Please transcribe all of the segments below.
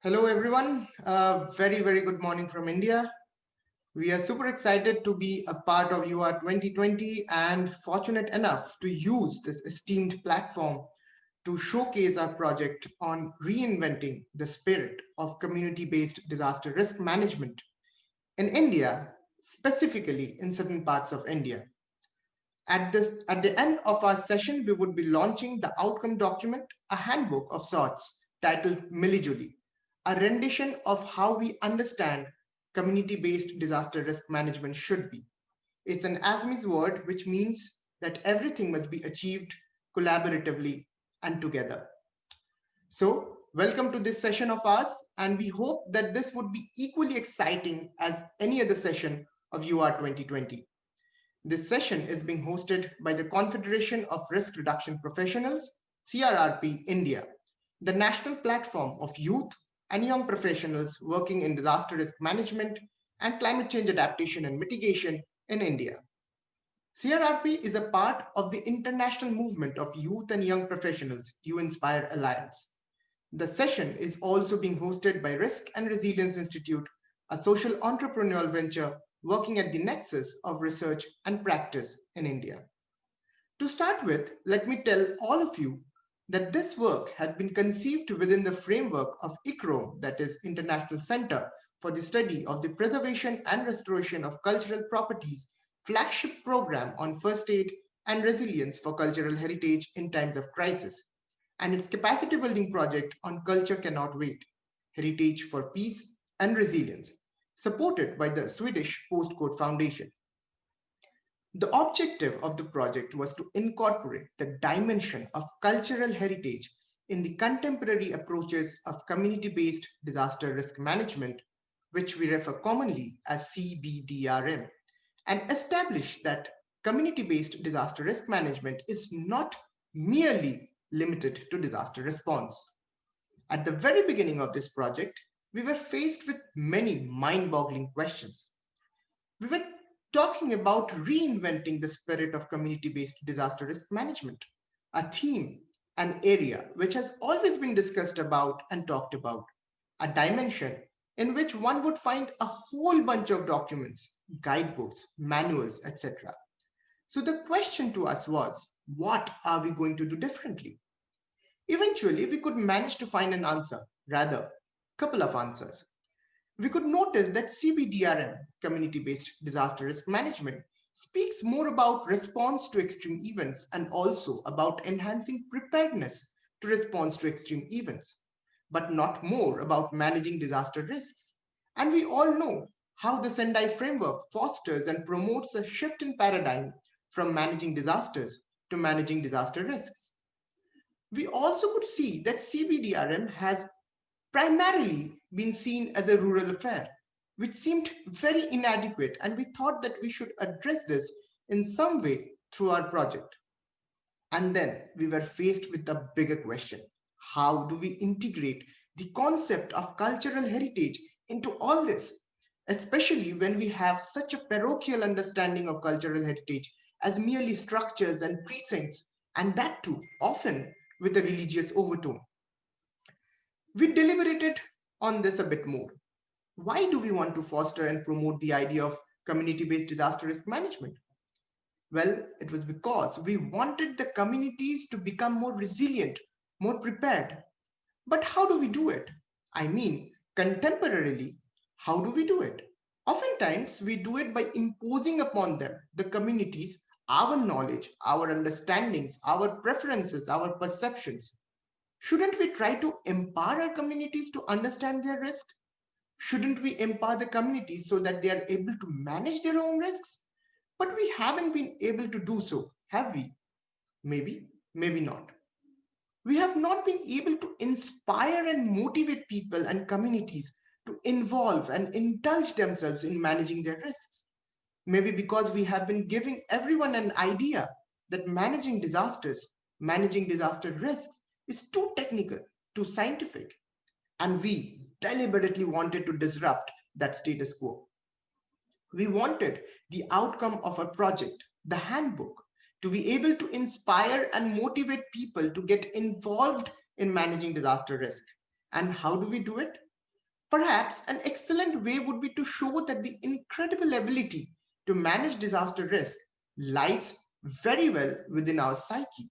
Hello, everyone. Very good morning from India. We are super excited to be a part of UR2020 and fortunate enough to use this esteemed platform to showcase our project on reinventing the spirit of community-based disaster risk management in India, specifically in certain parts of India. At the end of our session, we would be launching the outcome document, a handbook of sorts titled Mili-Juli, a rendition of how we understand community-based disaster risk management should be. It's an Assamese word which means that everything must be achieved collaboratively and together. So, welcome to this session of ours, and we hope that this would be equally exciting as any other session of UR 2020. This session is being hosted by the Confederation of Risk Reduction Professionals, CRRP India, the national platform of youth and young professionals working in disaster risk management and climate change adaptation and mitigation in India. CRRP is a part of the international movement of youth and young professionals, You Inspire Alliance. The session is also being hosted by Risk and Resilience Institute, a social entrepreneurial venture working at the nexus of research and practice in India. To start with, let me tell all of you that this work has been conceived within the framework of ICRO, that is International Center for the Study of the Preservation and Restoration of Cultural Properties, flagship program on first aid and resilience for cultural heritage in times of crisis, and its capacity building project on Culture Cannot Wait, Heritage for Peace and Resilience, supported by the Swedish Postcode Foundation. The objective of the project was to incorporate the dimension of cultural heritage in the contemporary approaches of community-based disaster risk management, which we refer commonly as CBDRM, and establish that community-based disaster risk management is not merely limited to disaster response. At the very beginning of this project, we were faced with many mind-boggling questions. We were talking about reinventing the spirit of community-based disaster risk management, a theme, an area which has always been discussed about and talked about, a dimension in which one would find a whole bunch of documents, guidebooks, manuals, etc. So the question to us was, what are we going to do differently? Eventually, we could manage to find an answer, rather, couple of answers. We could notice that CBDRM, community-based disaster risk management, speaks more about response to extreme events and also about enhancing preparedness to response to extreme events, but not more about managing disaster risks. And we all know how the Sendai framework fosters and promotes a shift in paradigm from managing disasters to managing disaster risks. We also could see that CBDRM has primarily been seen as a rural affair, which seemed very inadequate, and we thought that we should address this in some way through our project. And then we were faced with the bigger question: how do we integrate the concept of cultural heritage into all this, especially when we have such a parochial understanding of cultural heritage as merely structures and precincts, and that too often with a religious overtone? We deliberated on this a bit more. Why do we want to foster and promote the idea of community-based disaster risk management? Well, it was because we wanted the communities to become more resilient, more prepared. But how do we do it? I mean, contemporarily, how do we do it? Oftentimes, we do it by imposing upon them, the communities, our knowledge, our understandings, our preferences, our perceptions. Shouldn't we try to empower our communities to understand their risk? Shouldn't we empower the communities so that they are able to manage their own risks? But we haven't been able to do so, have we? Maybe, maybe not. We have not been able to inspire and motivate people and communities to involve and indulge themselves in managing their risks. Maybe because we have been giving everyone an idea that managing disasters, managing disaster risks is too technical, too scientific, and we deliberately wanted to disrupt that status quo. We wanted the outcome of our project, the handbook, to be able to inspire and motivate people to get involved in managing disaster risk. And how do we do it? Perhaps an excellent way would be to show that the incredible ability to manage disaster risk lies very well within our psyche.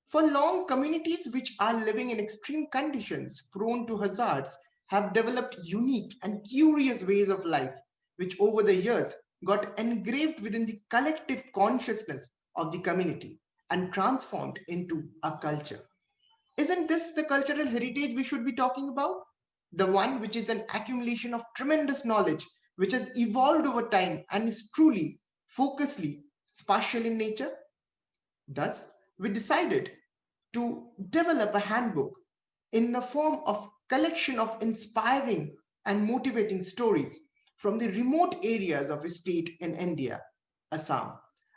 For long, communities which are living in extreme conditions, prone to hazards, have developed unique and curious ways of life, which over the years got engraved within the collective consciousness of the community and transformed into a culture. Isn't this the cultural heritage we should be talking about? The one which is an accumulation of tremendous knowledge, which has evolved over time and is truly, focusedly, spatial in nature? Thus, we decided to develop a handbook in the form of collection of inspiring and motivating stories from the remote areas of a state in India, Assam,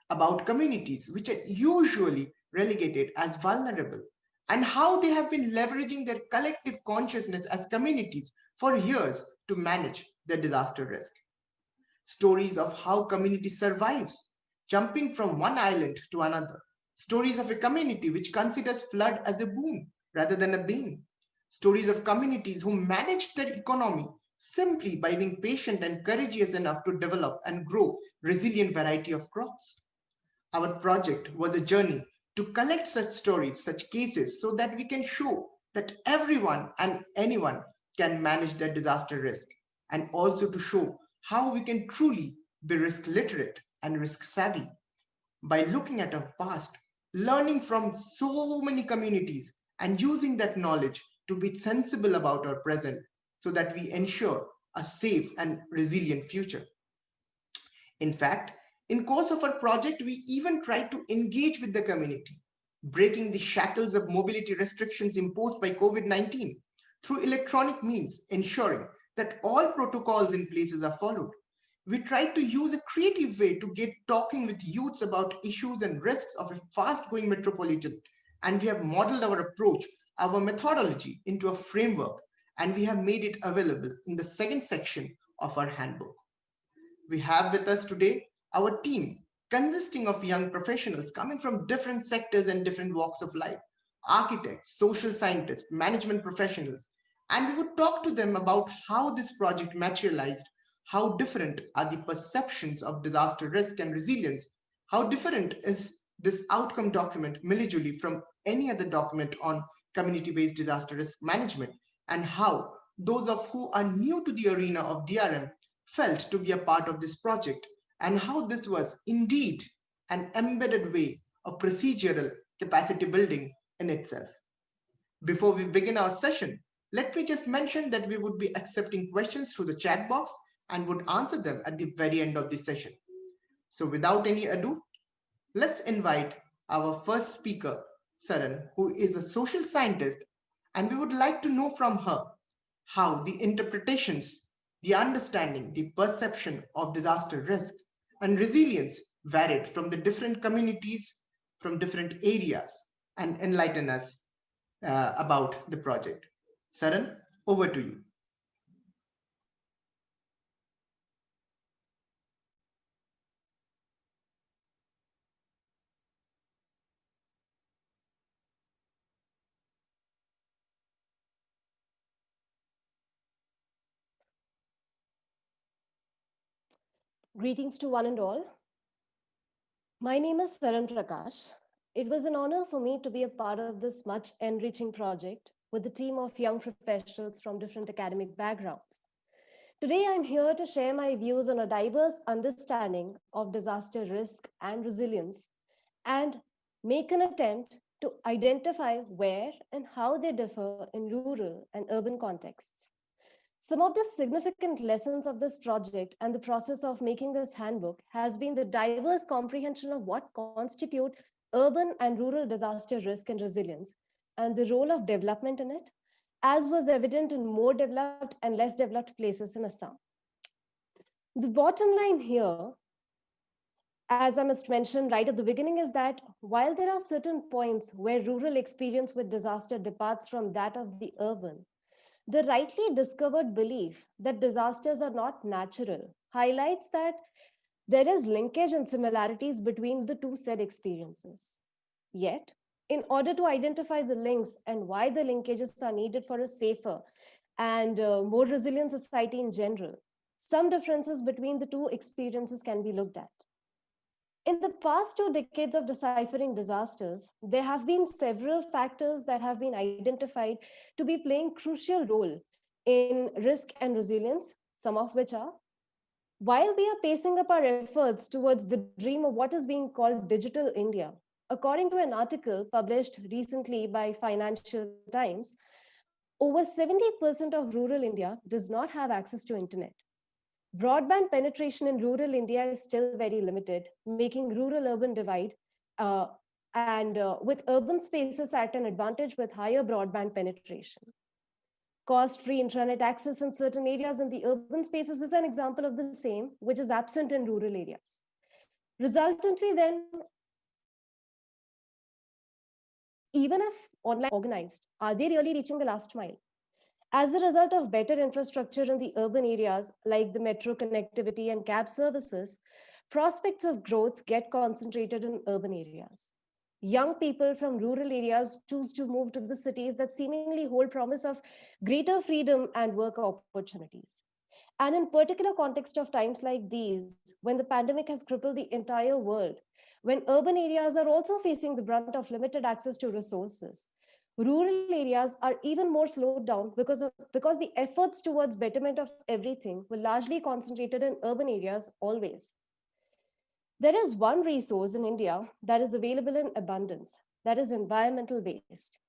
about communities which are usually relegated as vulnerable and how they have been leveraging their collective consciousness as communities for years to manage their disaster risk. Stories of how community survives, jumping from one island to another. Stories of a community which considers flood as a boon rather than a bane. Stories of communities who managed their economy simply by being patient and courageous enough to develop and grow resilient variety of crops. Our project was a journey to collect such stories, such cases, so that we can show that everyone and anyone can manage their disaster risk, and also to show how we can truly be risk literate and risk savvy by looking at our past, learning from so many communities, and using that knowledge to be sensible about our present so that we ensure a safe and resilient future. In fact, in course of our project, we even tried to engage with the community, breaking the shackles of mobility restrictions imposed by COVID-19 through electronic means, ensuring that all protocols in places are followed. We tried to use a creative way to get talking with youths about issues and risks of a fast-growing metropolitan, and we have modeled our approach, our methodology into a framework, and we have made it available in the second section of our handbook. We have with us today our team consisting of young professionals coming from different sectors and different walks of life, architects, social scientists, management professionals, and we would talk to them about how this project materialized, how different are the perceptions of disaster risk and resilience, how different is this outcome document, Mili-Juli, from any other document on community-based disaster risk management, and how those of who are new to the arena of DRM felt to be a part of this project, and how this was indeed an embedded way of procedural capacity building in itself. Before we begin our session, let me just mention that we would be accepting questions through the chat box and would answer them at the very end of the session. So without any ado, let's invite our first speaker, Saran, who is a social scientist, and we would like to know from her how the interpretations, the understanding, the perception of disaster risk and resilience varied from the different communities, from different areas, and enlighten us about the project. Saran, over to you. Greetings to one and all. My name is Saran Prakash. It was an honor for me to be a part of this much enriching project with a team of young professionals from different academic backgrounds. Today, I'm here to share my views on a diverse understanding of disaster risk and resilience and make an attempt to identify where and how they differ in rural and urban contexts. Some of the significant lessons of this project and the process of making this handbook has been the diverse comprehension of what constitute urban and rural disaster risk and resilience and the role of development in it, as was evident in more developed and less developed places in Assam. The bottom line here, as I must mention right at the beginning, is that while there are certain points where rural experience with disaster departs from that of the urban, the rightly discovered belief that disasters are not natural highlights that there is linkage and similarities between the two said experiences. Yet, in order to identify the links and why the linkages are needed for a safer and more resilient society in general, some differences between the two experiences can be looked at. In the past 2 decades of deciphering disasters, there have been several factors that have been identified to be playing crucial role in risk and resilience, some of which are: while we are pacing up our efforts towards the dream of what is being called Digital India, according to an article published recently by Financial Times, over 70% of rural India does not have access to internet. Broadband penetration in rural India is still very limited, making rural-urban divide, uh, and with urban spaces at an advantage with higher broadband penetration. Cost-free intranet access in certain areas in the urban spaces is an example of the same, which is absent in rural areas. Resultantly, then, even if online organized, are they really reaching the last mile? As a result of better infrastructure in the urban areas, like the metro connectivity and cab services, prospects of growth get concentrated in urban areas. Young people from rural areas choose to move to the cities that seemingly hold promise of greater freedom and work opportunities. And in particular context of times like these, when the pandemic has crippled the entire world, when urban areas are also facing the brunt of limited access to resources, rural areas are even more slowed down because the efforts towards betterment of everything were largely concentrated in urban areas always. There is one resource in India that is available in abundance, that is environmental waste.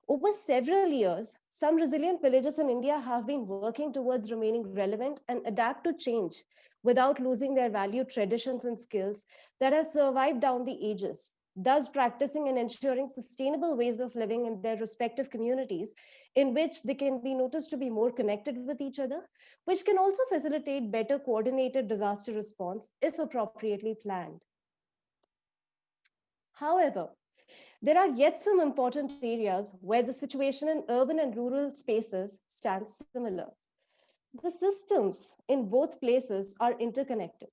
Over several years, some resilient villages in India have been working towards remaining relevant and adapt to change without losing their valued traditions and skills that have survived down the ages, thus practicing and ensuring sustainable ways of living in their respective communities, in which they can be noticed to be more connected with each other, which can also facilitate better coordinated disaster response if appropriately planned. However, there are yet some important areas where the situation in urban and rural spaces stands similar. The systems in both places are interconnected.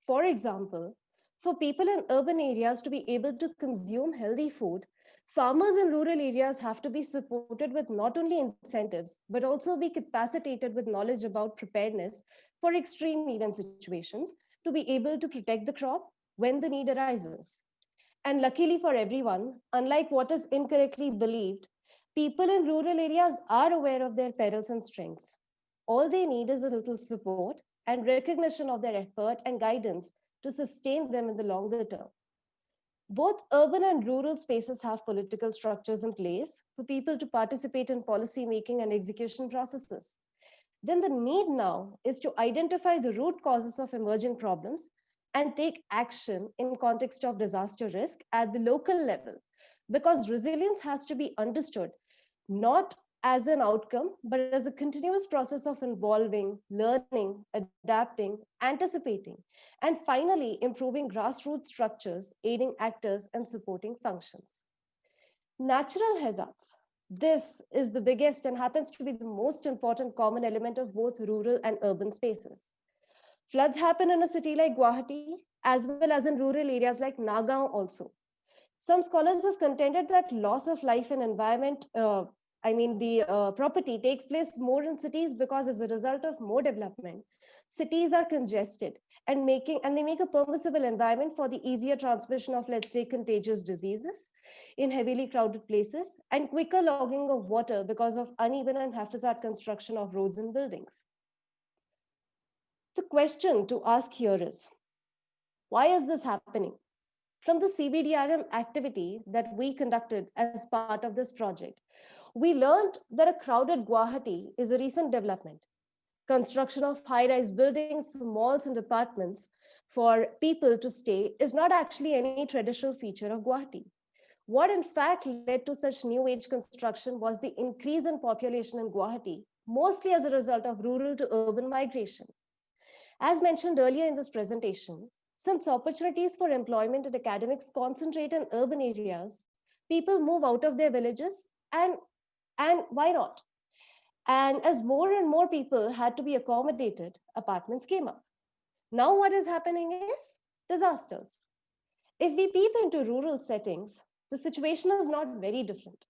For example, for people in urban areas to be able to consume healthy food, farmers in rural areas have to be supported with not only incentives, but also be capacitated with knowledge about preparedness for extreme event situations to be able to protect the crop when the need arises. And luckily for everyone, unlike what is incorrectly believed, people in rural areas are aware of their perils and strengths. All they need is a little support and recognition of their effort and guidance to sustain them in the longer term. Both urban and rural spaces have political structures in place for people to participate in policy making and execution processes. Then the need now is to identify the root causes of emerging problems and take action in context of disaster risk at the local level, because resilience has to be understood not as an outcome, but as a continuous process of involving, learning, adapting, anticipating, and finally improving grassroots structures, aiding actors and supporting functions. Natural hazards. This is the biggest and happens to be the most important common element of both rural and urban spaces. Floods happen in a city like Guwahati, as well as in rural areas like Nagaon also. Some scholars have contended that loss of life and environment, the property takes place more in cities because as a result of more development, cities are congested and they make a permissible environment for the easier transmission of, let's say, contagious diseases in heavily crowded places and quicker logging of water because of uneven and haphazard construction of roads and buildings. The question to ask here is, why is this happening? From the CBDRM activity that we conducted as part of this project, we learned that a crowded Guwahati is a recent development. Construction of high-rise buildings for malls and apartments for people to stay is not actually any traditional feature of Guwahati. What in fact led to such new age construction was the increase in population in Guwahati, mostly as a result of rural to urban migration. As mentioned earlier in this presentation, since opportunities for employment and academics concentrate in urban areas, people move out of their villages and why not? And as more and more people had to be accommodated, apartments came up. Now what is happening is disasters. If we peep into rural settings, the situation is not very different.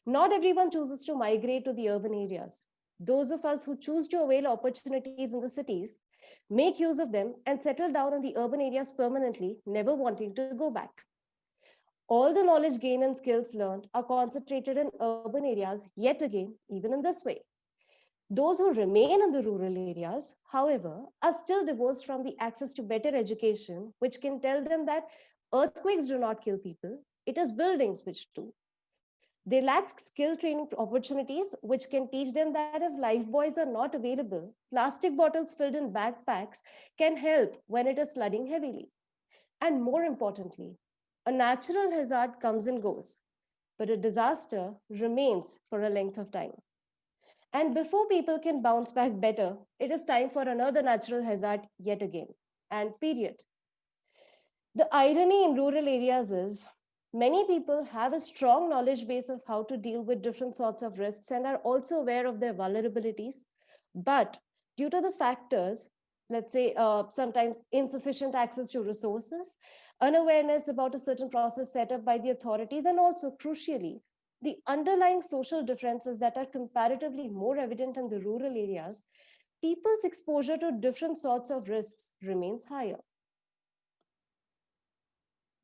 Not everyone chooses to migrate to the urban areas. Those of us who choose to avail opportunities in the cities make use of them and settle down in the urban areas permanently, never wanting to go back. All the knowledge gained and skills learned are concentrated in urban areas yet again, even in this way. Those who remain in the rural areas, however, are still divorced from the access to better education, which can tell them that earthquakes do not kill people, it is buildings which do. They lack skill training opportunities, which can teach them that if life buoys are not available, plastic bottles filled in backpacks can help when it is flooding heavily. And more importantly, a natural hazard comes and goes, but a disaster remains for a length of time. And before people can bounce back better, it is time for another natural hazard yet again. And period. The irony in rural areas is many people have a strong knowledge base of how to deal with different sorts of risks and are also aware of their vulnerabilities. But due to the factors, let's say sometimes insufficient access to resources, unawareness about a certain process set up by the authorities, and also crucially, the underlying social differences that are comparatively more evident in the rural areas, people's exposure to different sorts of risks remains higher.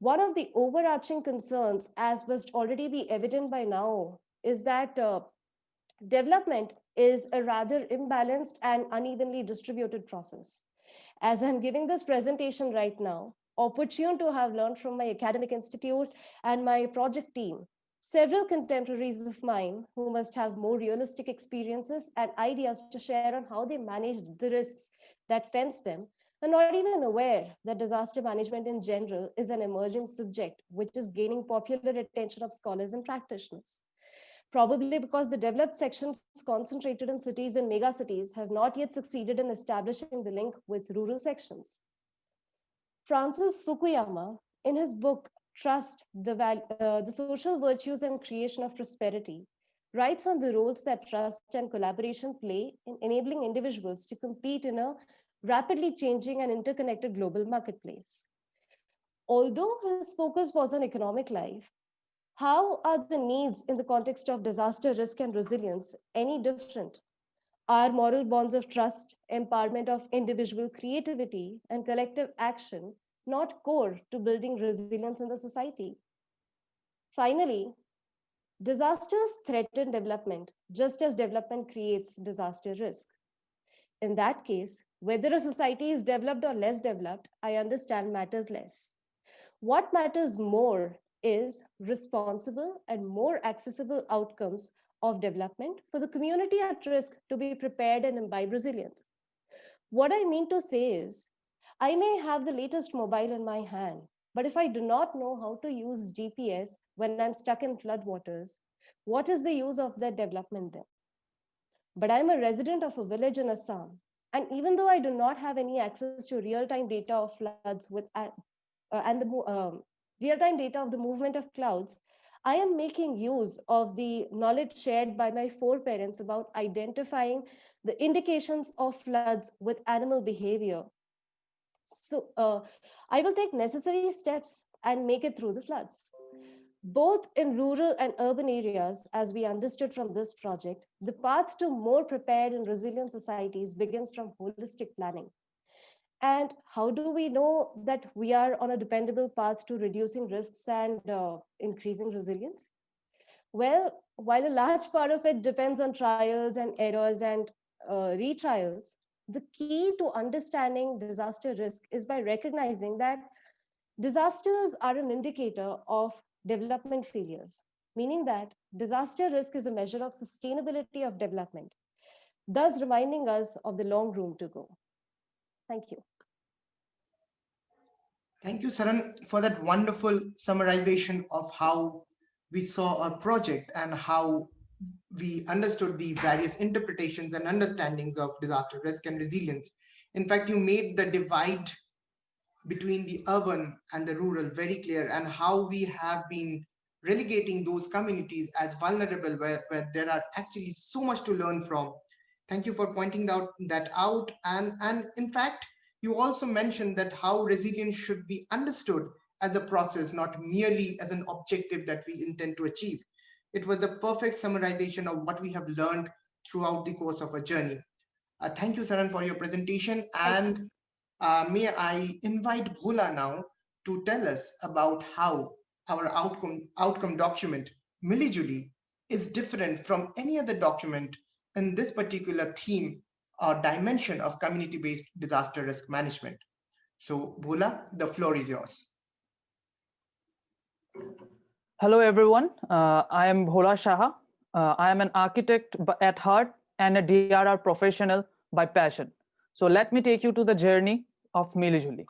One of the overarching concerns, as must already be evident by now, is that development is a rather imbalanced and unevenly distributed process. As I'm giving this presentation right now, opportune to have learned from my academic institute and my project team, several contemporaries of mine who must have more realistic experiences and ideas to share on how they manage the risks that fence them are not even aware that disaster management in general is an emerging subject which is gaining popular attention of scholars and practitioners. Probably because the developed sections concentrated in cities and megacities have not yet succeeded in establishing the link with rural sections. Francis Fukuyama, in his book Trust, the Social Virtues and Creation of Prosperity, writes on the roles that trust and collaboration play in enabling individuals to compete in a rapidly changing and interconnected global marketplace. Although his focus was on economic life, how are the needs in the context of disaster risk and resilience any different? Are moral bonds of trust, empowerment of individual creativity, and collective action not core to building resilience in the society? Finally, disasters threaten development just as development creates disaster risk. In that case, whether a society is developed or less developed, I understand matters less. What matters more is responsible and more accessible outcomes of development for the community at risk to be prepared and imbibe resilience. What I mean to say is, I may have the latest mobile in my hand, but if I do not know how to use GPS when I'm stuck in floodwaters, what is the use of that development then? But I'm a resident of a village in Assam, and even though I do not have any access to real-time data of floods and the real-time data of the movement of clouds, I am making use of the knowledge shared by my foreparents about identifying the indications of floods with animal behavior. So I will take necessary steps and make it through the floods. Both in rural and urban areas, as we understood from this project, the path to more prepared and resilient societies begins from holistic planning. And how do we know that we are on a dependable path to reducing risks and increasing resilience? Well, while a large part of it depends on trials and errors and retrials, the key to understanding disaster risk is by recognizing that disasters are an indicator of development failures, meaning that disaster risk is a measure of sustainability of development, thus reminding us of the long room to go. Thank you. Thank you, Saran, for that wonderful summarization of how we saw our project and how we understood the various interpretations and understandings of disaster risk and resilience. In fact, you made the divide between the urban and the rural very clear, and how we have been relegating those communities as vulnerable where there are actually so much to learn from. Thank you for pointing that out. And in fact, you also mentioned that how resilience should be understood as a process, not merely as an objective that we intend to achieve. It was a perfect summarization of what we have learned throughout the course of a journey. Thank you, Saran, for your presentation. Thank And may I invite Bhola now to tell us about how our outcome document, Mili-Juli, is different from any other document in this particular theme or dimension of community-based disaster risk management. So, Bhola, the floor is yours. Hello, everyone. I am Bhola Shah. I am an architect at heart and a DRR professional by passion. So let me take you to the journey of Mili-Juli.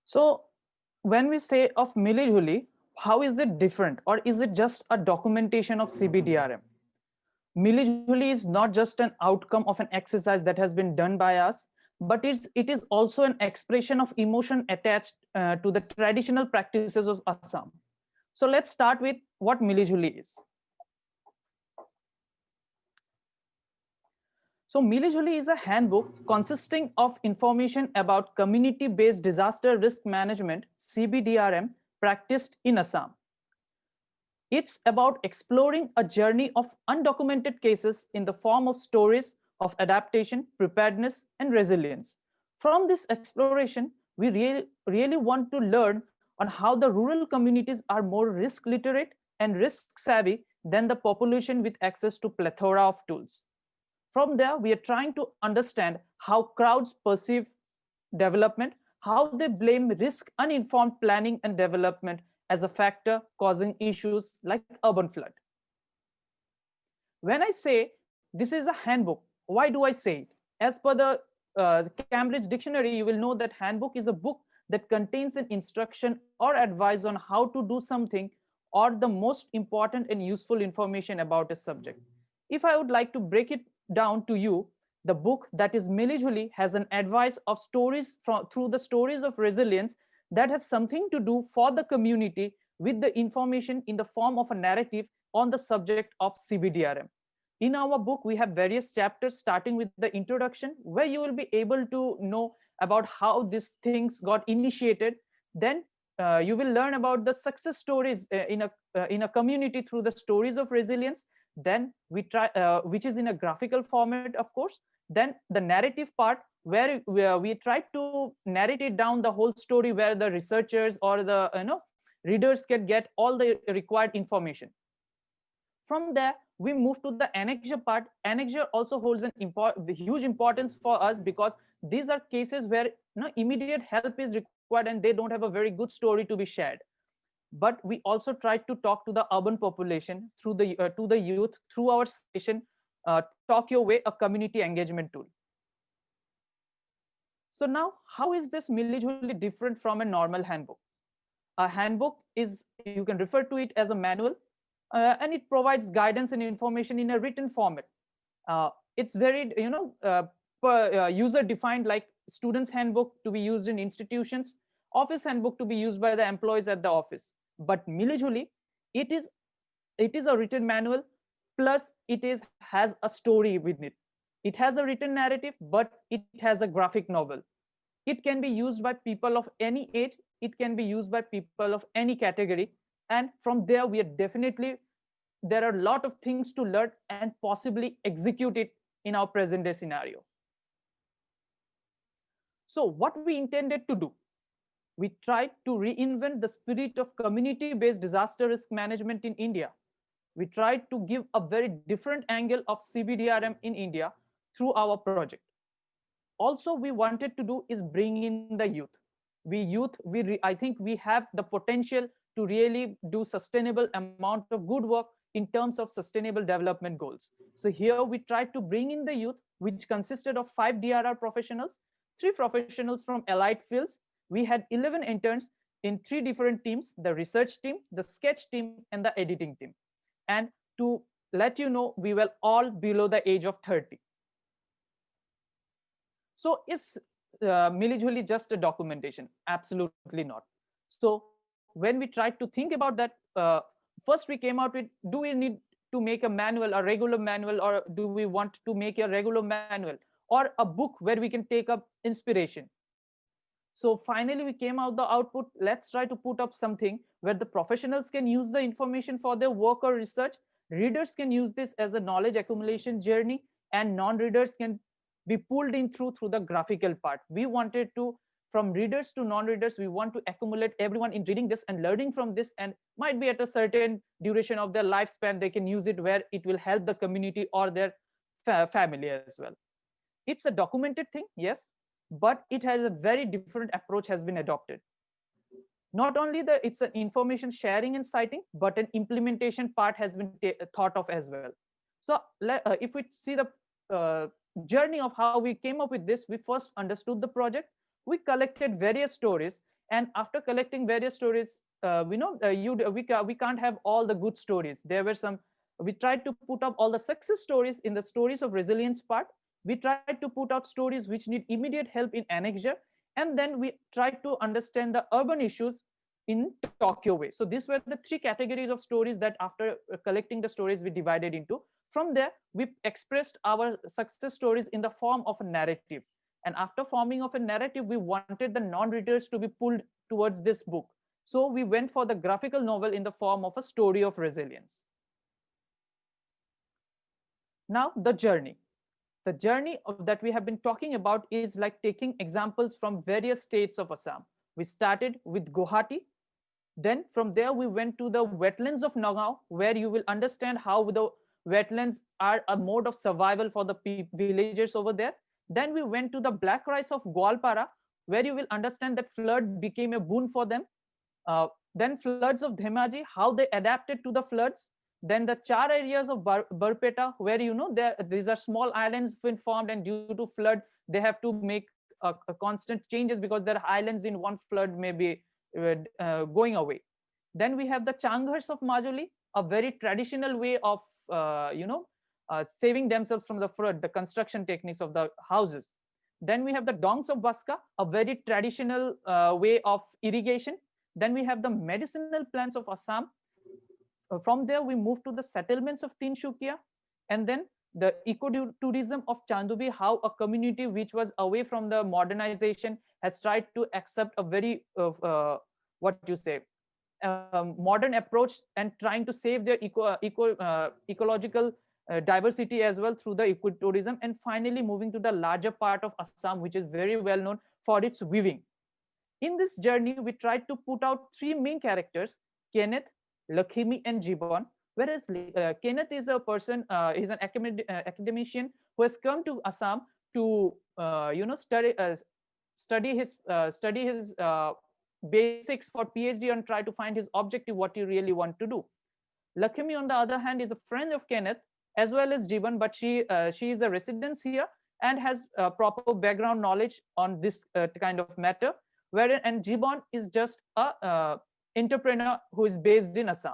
So when we say of Mili-Juli, how is it different, or is it just a documentation of CBDRM? Mili-Juli is not just an outcome of an exercise that has been done by us, but it is also an expression of emotion attached to the traditional practices of Assam. So let's start with what Mili-Juli is. So Mili-Juli is a handbook consisting of information about community-based disaster risk management, CBDRM, practiced in Assam. It's about exploring a journey of undocumented cases in the form of stories of adaptation, preparedness, and resilience. From this exploration, we really want to learn on how the rural communities are more risk literate and risk savvy than the population with access to plethora of tools. From there, we are trying to understand how crowds perceive development, how they blame risk uninformed planning and development as a factor causing issues like urban flood. When I say this is a handbook, why do I say it? As per the Cambridge Dictionary, you will know that handbook is a book that contains an instruction or advice on how to do something or the most important and useful information about a subject. If I would like to break it down to you, the book that is Mili-Juli has an advice of stories through the stories of resilience that has something to do for the community with the information in the form of a narrative on the subject of CBDRM. In our book, we have various chapters starting with the introduction, where you will be able to know about how these things got initiated. Then you will learn about the success stories in a community through the stories of resilience. Then we try, which is in a graphical format, of course. Then the narrative part, where we try to narrate it down the whole story, where the researchers or the readers can get all the required information. From there, we move to the annexure part. Annexure also holds an huge importance for us, because these are cases where immediate help is required and they don't have a very good story to be shared. But we also try to talk to the urban population through the to the youth through our session, Talk Your Way, a community engagement tool. So now, how is this Mili-Juli different from a normal handbook? A handbook is, you can refer to it as a manual, and it provides guidance and information in a written format. It's very user defined, like students handbook to be used in institutions, office handbook to be used by the employees at the office. But Mili-Juli, it is a written manual, plus has a story with it. It has a written narrative, but it has a graphic novel. It can be used by people of any age. It can be used by people of any category. And from there, there are a lot of things to learn and possibly execute it in our present day scenario. So what we intended to do, we tried to reinvent the spirit of community-based disaster risk management in India. We tried to give a very different angle of CBDRM in India through our project. Also, we wanted to do is bring in the youth. I think we have the potential to really do sustainable amount of good work in terms of sustainable development goals. So here we tried to bring in the youth, which consisted of 5 DRR professionals, 3 professionals from allied fields. We had 11 interns in 3 different teams: the research team, the sketch team, and the editing team. And to let you know, we were all below the age of 30. So is Mili-Juli just a documentation? Absolutely not. So when we tried to think about that, first we came out with, do we need to make a manual, a regular manual, or do we want to make a regular manual or a book where we can take up inspiration? So finally we came out the output, let's try to put up something where the professionals can use the information for their work or research, readers can use this as a knowledge accumulation journey, and non-readers can be pulled in through the graphical part. We wanted to, from readers to non-readers, we want to accumulate everyone in reading this and learning from this, and might be at a certain duration of their lifespan they can use it where it will help the community or their family as well. It's a documented thing, yes, but it has a very different approach has been adopted. Not only it's an information sharing and citing, but an implementation part has been thought of as well. So if we see the journey of how we came up with this, we first understood the project, we collected various stories, and after collecting various stories, we can't have all the good stories. There were some, we tried to put up all the success stories in the stories of resilience part. We tried to put out stories which need immediate help in annexure, and then we tried to understand the urban issues in Tokyo way. So these were the three categories of stories that after collecting the stories we divided into. From there, we expressed our success stories in the form of a narrative. And after forming of a narrative, we wanted the non-readers to be pulled towards this book. So we went for the graphical novel in the form of a story of resilience. Now the journey. The journey that we have been talking about is like taking examples from various states of Assam. We started with Guwahati. Then from there, we went to the wetlands of Nagaon, where you will understand how the wetlands are a mode of survival for the villagers over there. Then we went to the black rice of Gwalpara, where you will understand that flood became a boon for them. Then floods of Dhemaji, how they adapted to the floods. Then the char areas of Barpeta, where these are small islands been formed, and due to flood, they have to make a constant changes because their islands in one flood may be going away. Then we have the Changhars of Majuli, a very traditional way of saving themselves from the flood, the construction techniques of the houses. Then we have the Dongs of Baska, a very traditional way of irrigation. Then we have the medicinal plants of Assam. From there, we move to the settlements of Tinshukia, and then the ecotourism of Chandubi, how a community which was away from the modernization has tried to accept a very, modern approach and trying to save their ecological diversity as well through the ecotourism. And finally, moving to the larger part of Assam, which is very well known for its weaving. In this journey, we tried to put out three main characters, Kenneth, Lakhimi, and Jibon. Whereas Kenneth is a person, he's an academician who has come to Assam to study his basics for PhD and try to find his objective, what you really want to do. Lakhimi, on the other hand, is a friend of Kenneth as well as Jibon, but she is a resident here and has proper background knowledge on this kind of matter. And Jibon is just a entrepreneur who is based in Assam.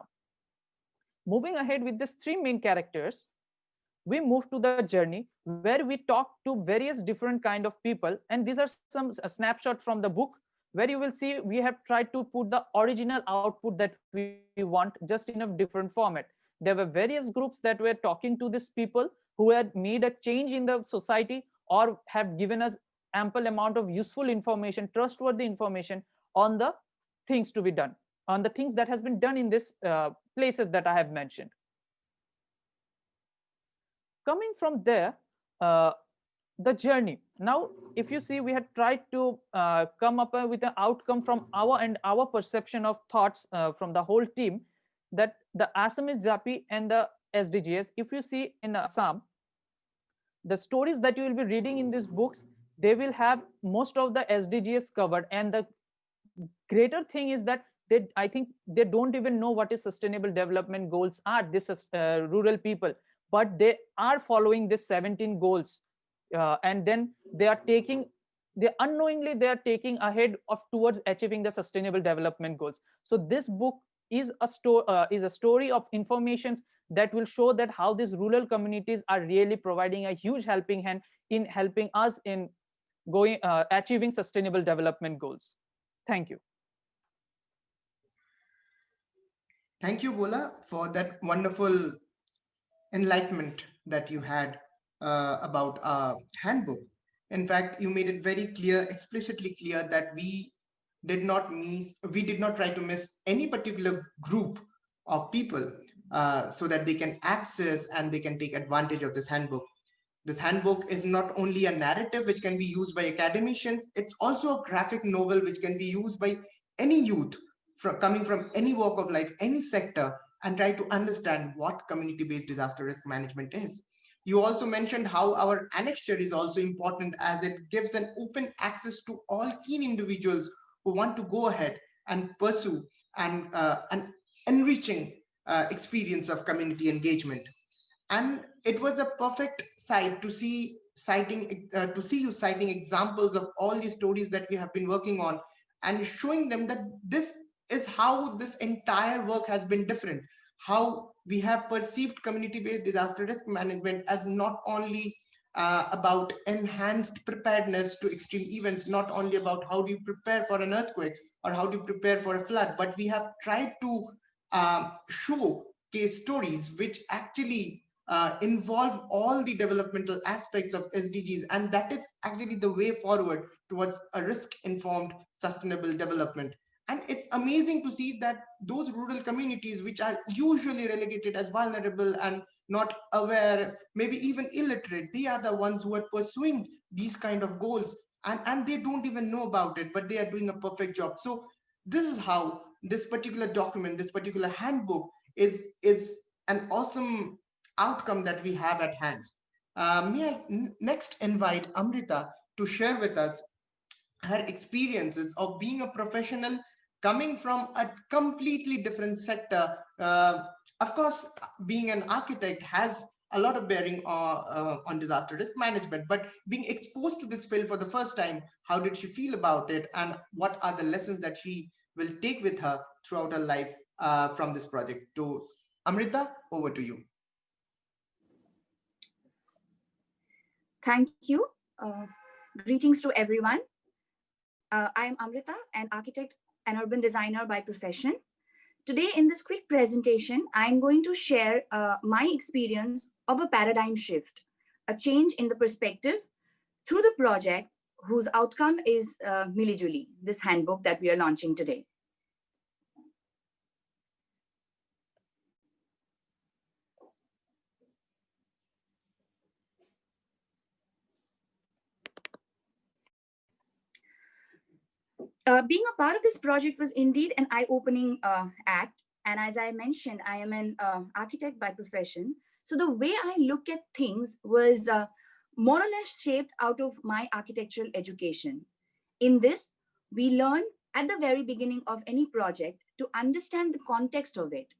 Moving ahead with these three main characters, we move to the journey where we talk to various different kind of people, and these are some snapshot from the book where you will see we have tried to put the original output that we want just in a different format. There were various groups that were talking to these people who had made a change in the society or have given us ample amount of useful information, trustworthy information on the things to be done, on the things that has been done in these places that I have mentioned. Coming from there, the journey. Now, if you see, we had tried to come up with an outcome from our perception of thoughts from the whole team, that the Assamese Japi and the SDGs, if you see in Assam, the stories that you will be reading in these books, they will have most of the SDGs covered. And the greater thing is that I think they don't even know what is sustainable development goals are, this rural people, but they are following this 17 goals. And then unknowingly they are taking ahead of towards achieving the sustainable development goals. So this book is a story of information that will show that how these rural communities are really providing a huge helping hand in helping us in achieving sustainable development goals. Thank you. Thank you, Bola, for that wonderful enlightenment that you had about our handbook. In fact, you made it very clear, explicitly clear, that we did not try to miss any particular group of people so that they can access and they can take advantage of this handbook. This handbook is not only a narrative which can be used by academicians, it's also a graphic novel which can be used by any youth coming from any walk of life, any sector, and try to understand what community-based disaster risk management is. You also mentioned how our annexure is also important as it gives an open access to all keen individuals who want to go ahead and pursue an enriching experience of community engagement. And it was a perfect sight to see you citing examples of all these stories that we have been working on and showing them that this is how this entire work has been different, how we have perceived community-based disaster risk management as not only about enhanced preparedness to extreme events, not only about how do you prepare for an earthquake or how do you prepare for a flood, but we have tried to show case stories which actually involve all the developmental aspects of SDGs. And that is actually the way forward towards a risk-informed sustainable development. And it's amazing to see that those rural communities, which are usually relegated as vulnerable and not aware, maybe even illiterate, they are the ones who are pursuing these kind of goals. And they don't even know about it, but they are doing a perfect job. So this is how this particular document, this particular handbook is an awesome outcome that we have at hand. May I next invite Amrita to share with us her experiences of being a professional coming from a completely different sector. Of course, being an architect has a lot of bearing on disaster risk management, but being exposed to this field for the first time, how did she feel about it, and what are the lessons that she will take with her throughout her life from this project? To Amrita, over to you. Thank you. Greetings to everyone. I am Amrita, an architect and urban designer by profession. Today, in this quick presentation, I'm going to share my experience of a paradigm shift, a change in the perspective through the project whose outcome is Mili-Juli, this handbook that we are launching today. Being a part of this project was indeed an eye-opening act. And as I mentioned, I am an architect by profession. So the way I look at things was more or less shaped out of my architectural education. In this, we learn at the very beginning of any project to understand the context of it,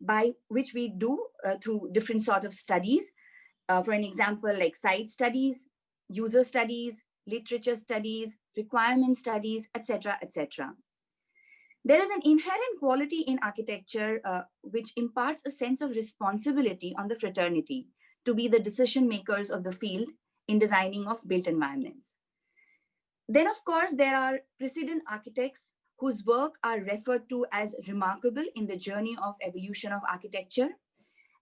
by which we do through different sort of studies. For an example, like site studies, user studies, literature studies, requirement studies, etc., etc. There is an inherent quality in architecture which imparts a sense of responsibility on the fraternity to be the decision makers of the field in designing of built environments. Then, of course, there are precedent architects whose work are referred to as remarkable in the journey of evolution of architecture.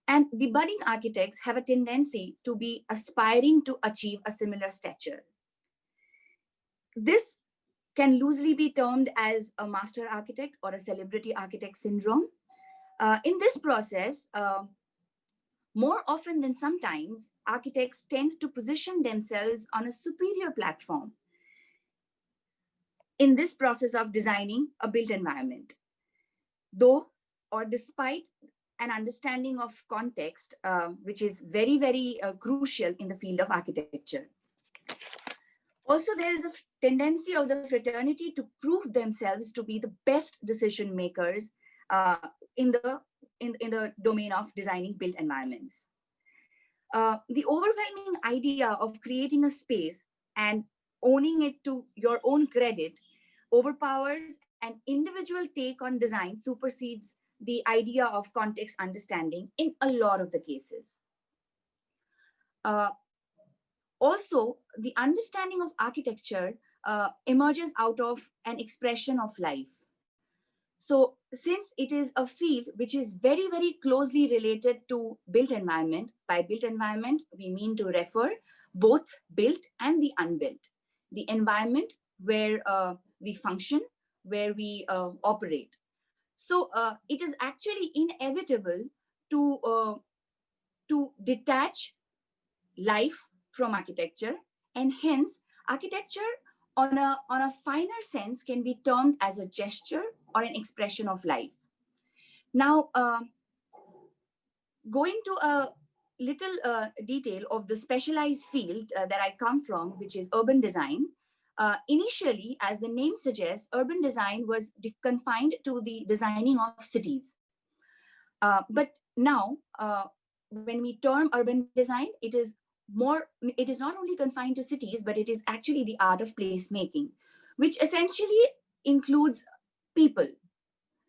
And the budding architects have a tendency to be aspiring to achieve a similar stature. This can loosely be termed as a master architect or a celebrity architect syndrome. In this process, more often than sometimes, architects tend to position themselves on a superior platform in this process of designing a built environment. Though, or despite an understanding of context, which is very, very crucial in the field of architecture. Also, there is a tendency of the fraternity to prove themselves to be the best decision makers in the domain of designing built environments. The overwhelming idea of creating a space and owning it to your own credit overpowers an individual take on design supersedes the idea of context understanding in a lot of the cases. Also, the understanding of architecture emerges out of an expression of life. So since it is a field which is very, very closely related to built environment, by built environment, we mean to refer both built and the unbuilt. The environment where we function, where we operate. So it is actually inevitable to detach life from architecture, and hence architecture on a finer sense can be termed as a gesture or an expression of life. Now, going to a little detail of the specialized field that I come from, which is urban design. Initially, as the name suggests, urban design was confined to the designing of cities. But now, when we term urban design, it is not only confined to cities, but it is actually the art of placemaking, which essentially includes people.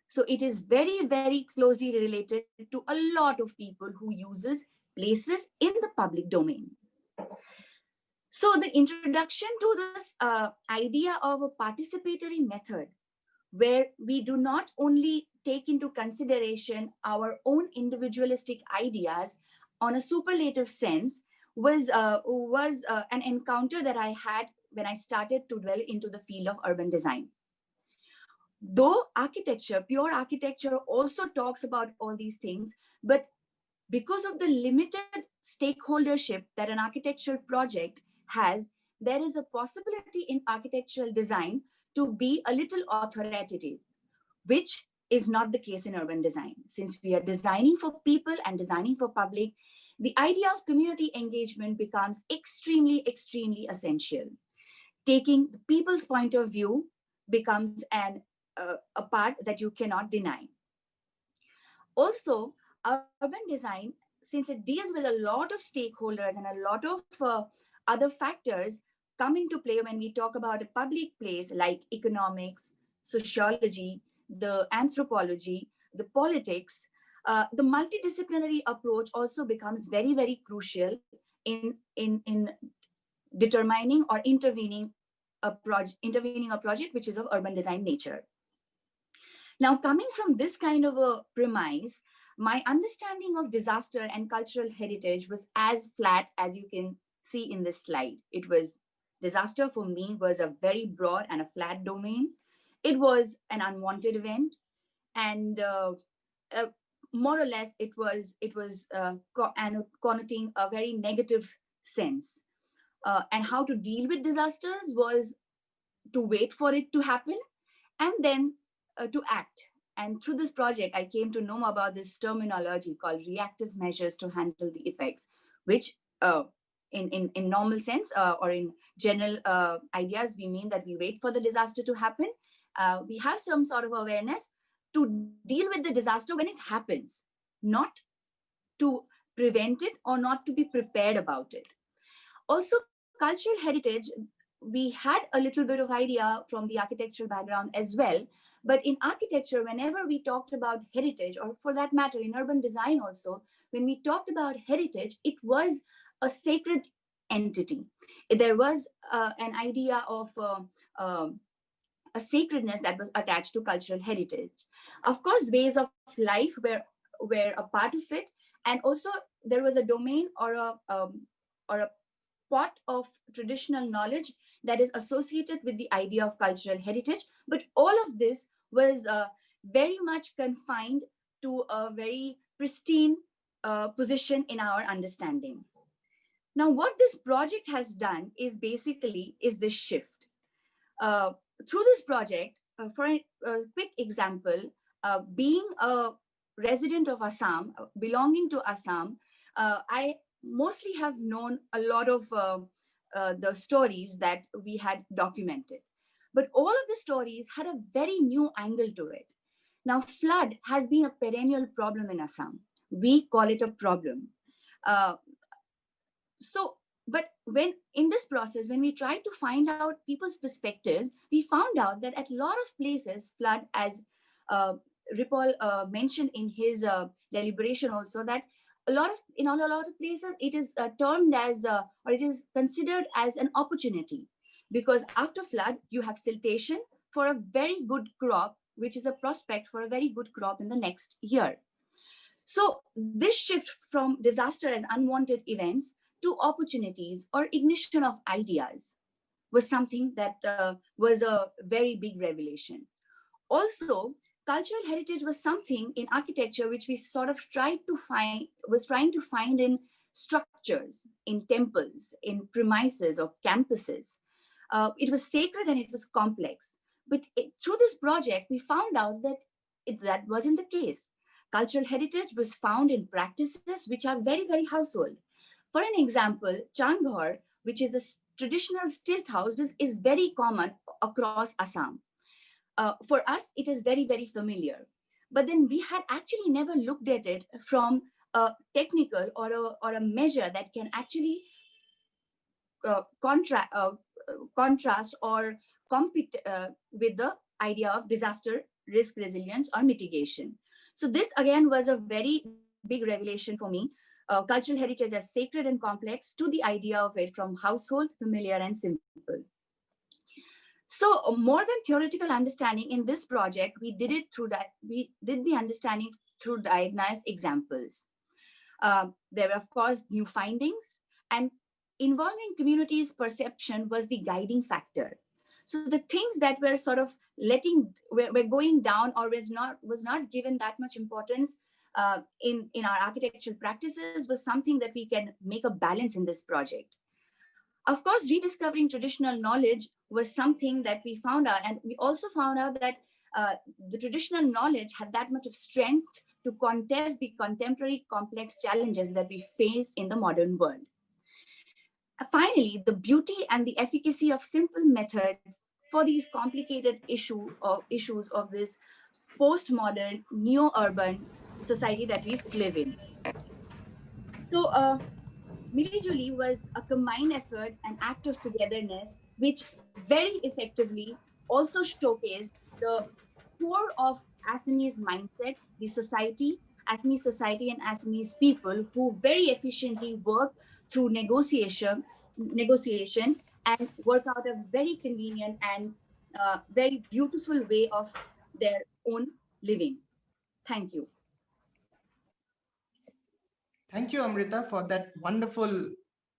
So it is very, very closely related to a lot of people who uses places in the public domain. So the introduction to this idea of a participatory method, where we do not only take into consideration our own individualistic ideas on a superlative sense, was an encounter that I had when I started to dwell into the field of urban design. Though architecture, pure architecture, also talks about all these things, but because of the limited stakeholdership that an architectural project has, there is a possibility in architectural design to be a little authoritative, which is not the case in urban design. Since we are designing for people and designing for public, the idea of community engagement becomes extremely, extremely essential. Taking the people's point of view becomes a part that you cannot deny. Also, urban design, since it deals with a lot of stakeholders and a lot of other factors, come into play when we talk about a public place like economics, sociology, the anthropology, the politics. The multidisciplinary approach also becomes very, very crucial in determining or intervening a project which is of urban design nature. Now, coming from this kind of a premise, my understanding of disaster and cultural heritage was as flat as you can see in this slide. It was disaster for me was a very broad and a flat domain. It was an unwanted event, and more or less, it was connoting a very negative sense. And how to deal with disasters was to wait for it to happen and then to act. And through this project, I came to know about this terminology called reactive measures to handle the effects, which in normal sense or in general ideas, we mean that we wait for the disaster to happen. We have some sort of awareness to deal with the disaster when it happens, not to prevent it or not to be prepared about it. Also, cultural heritage, we had a little bit of idea from the architectural background as well. But in architecture, whenever we talked about heritage, or for that matter, in urban design also, when we talked about heritage, it was a sacred entity. There was an idea of a sacredness that was attached to cultural heritage. Of course, ways of life were a part of it. And also there was a domain or a pot of traditional knowledge that is associated with the idea of cultural heritage. But all of this was very much confined to a very pristine position in our understanding. Now, what this project has done is basically this shift. Through this project, for a quick example, being a resident of Assam, belonging to Assam, I mostly have known a lot of the stories that we had documented. But all of the stories had a very new angle to it. Now, flood has been a perennial problem in Assam. We call it a problem. But when in this process, when we tried to find out people's perspectives, we found out that at a lot of places, flood, as Ripal mentioned in his deliberation also, that in a lot of places, it is termed as, or it is considered as an opportunity. Because after flood, you have siltation for a very good crop which is a prospect for a very good crop in the next year. So this shift from disaster as unwanted events to opportunities or ignition of ideas was something that was a very big revelation. Also, cultural heritage was something in architecture which we sort of trying to find in structures, in temples, in premises of campuses. It was sacred and it was complex. But through this project, we found out that that wasn't the case. Cultural heritage was found in practices which are very, very household. For an example, Changhor, which is a traditional stilt house, is very common across Assam. For us, it is very, very familiar. But then we had actually never looked at it from a technical or a measure that can actually contrast or compete with the idea of disaster risk resilience or mitigation. So this again was a very big revelation for me. Cultural heritage as sacred and complex to the idea of it from household, familiar, and simple. So more than theoretical understanding in this project, we did it through that. We did the understanding through diagnosed examples. There were, of course, new findings, and involving communities' perception was the guiding factor. So the things that were sort of were going down or was not given that much importance in our architectural practices was something that we can make a balance in this project. Of course, rediscovering traditional knowledge was something that we found out, and we also found out that the traditional knowledge had that much of strength to contest the contemporary complex challenges that we face in the modern world. Finally, the beauty and the efficacy of simple methods for these complicated issues of this postmodern, neo-urban society that we live in. So, Mili-Juli was a combined effort and act of togetherness, which very effectively also showcased the core of Assamese mindset, the society, Assamese society and Assamese people who very efficiently work through negotiation and work out a very convenient and very beautiful way of their own living. Thank you. Thank you, Amrita, for that wonderful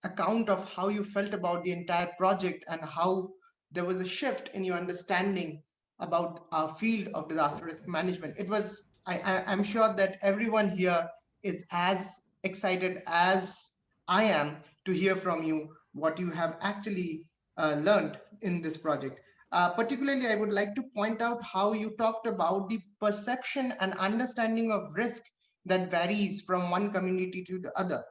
account of how you felt about the entire project and how there was a shift in your understanding about our field of disaster risk management. It was, I'm sure that everyone here is as excited as I am to hear from you what you have actually learned in this project. Particularly, I would like to point out how you talked about the perception and understanding of risk that varies from one community to the other.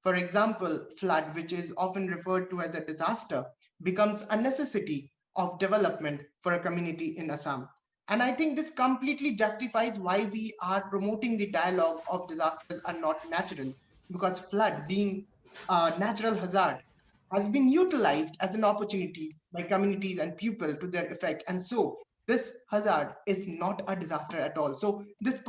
For example, flood, which is often referred to as a disaster, becomes a necessity of development for a community in Assam. And I think this completely justifies why we are promoting the dialogue of disasters are not natural, because flood, being a natural hazard, has been utilized as an opportunity by communities and people to their effect. And so this hazard is not a disaster at all. So this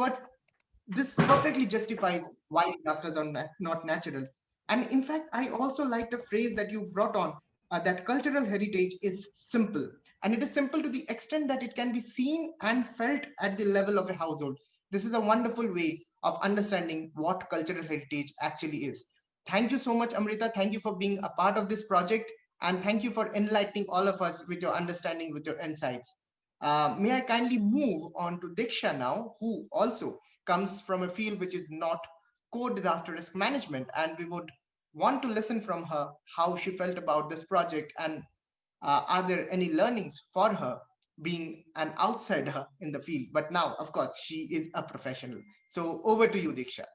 perfectly justifies why disasters are not natural. And in fact, I also like the phrase that you brought on, that cultural heritage is simple. And it is simple to the extent that it can be seen and felt at the level of a household. This is a wonderful way of understanding what cultural heritage actually is. Thank you so much, Amrita. Thank you for being a part of this project. And thank you for enlightening all of us with your understanding, with your insights. May I kindly move on to Diksha now, who also comes from a field which is not core disaster risk management, and we would want to listen from her how she felt about this project and are there any learnings for her being an outsider in the field. But now, of course, she is a professional. So over to you, Diksha.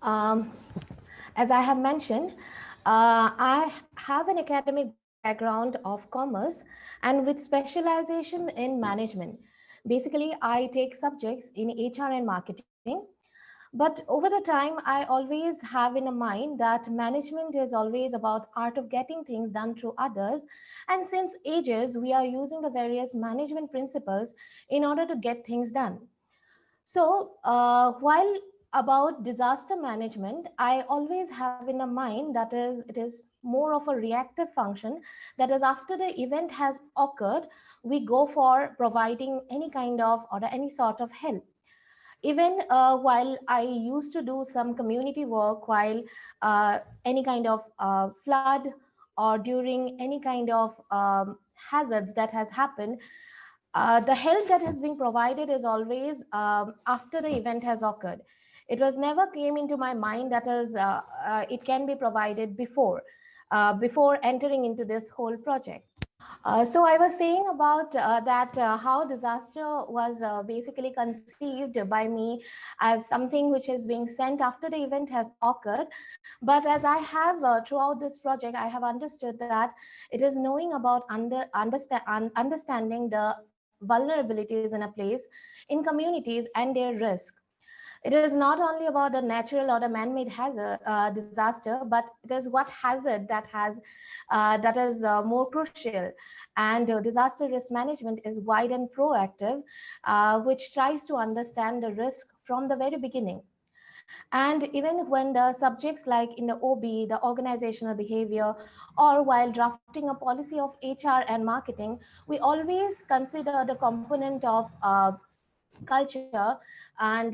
Um, as I have mentioned, I have an academic background of commerce and with specialization in management. Basically, I take subjects in HR and marketing. But over the time, I always have in a mind that management is always about art of getting things done through others. And since ages, we are using the various management principles in order to get things done. So, while about disaster management, I always have in a mind that it is more of a reactive function. That is, after the event has occurred, we go for providing any kind of or any sort of help. Even while I used to do some community work, while any kind of flood or during any kind of hazards that has happened, the help that has been provided is always after the event has occurred. It was never came into my mind that is it can be provided before entering into this whole project. So I was saying about that how disaster was basically conceived by me as something which is being sent after the event has occurred. But as I have throughout this project, I have understood that it is knowing about understanding the vulnerabilities in a place, in communities, and their risk. It is not only about the natural or the man-made hazard disaster, but it is what hazard that is more crucial. And disaster risk management is wide and proactive, which tries to understand the risk from the very beginning. And even when the subjects like in the OB, the organizational behavior, or while drafting a policy of HR and marketing, we always consider the component of culture, and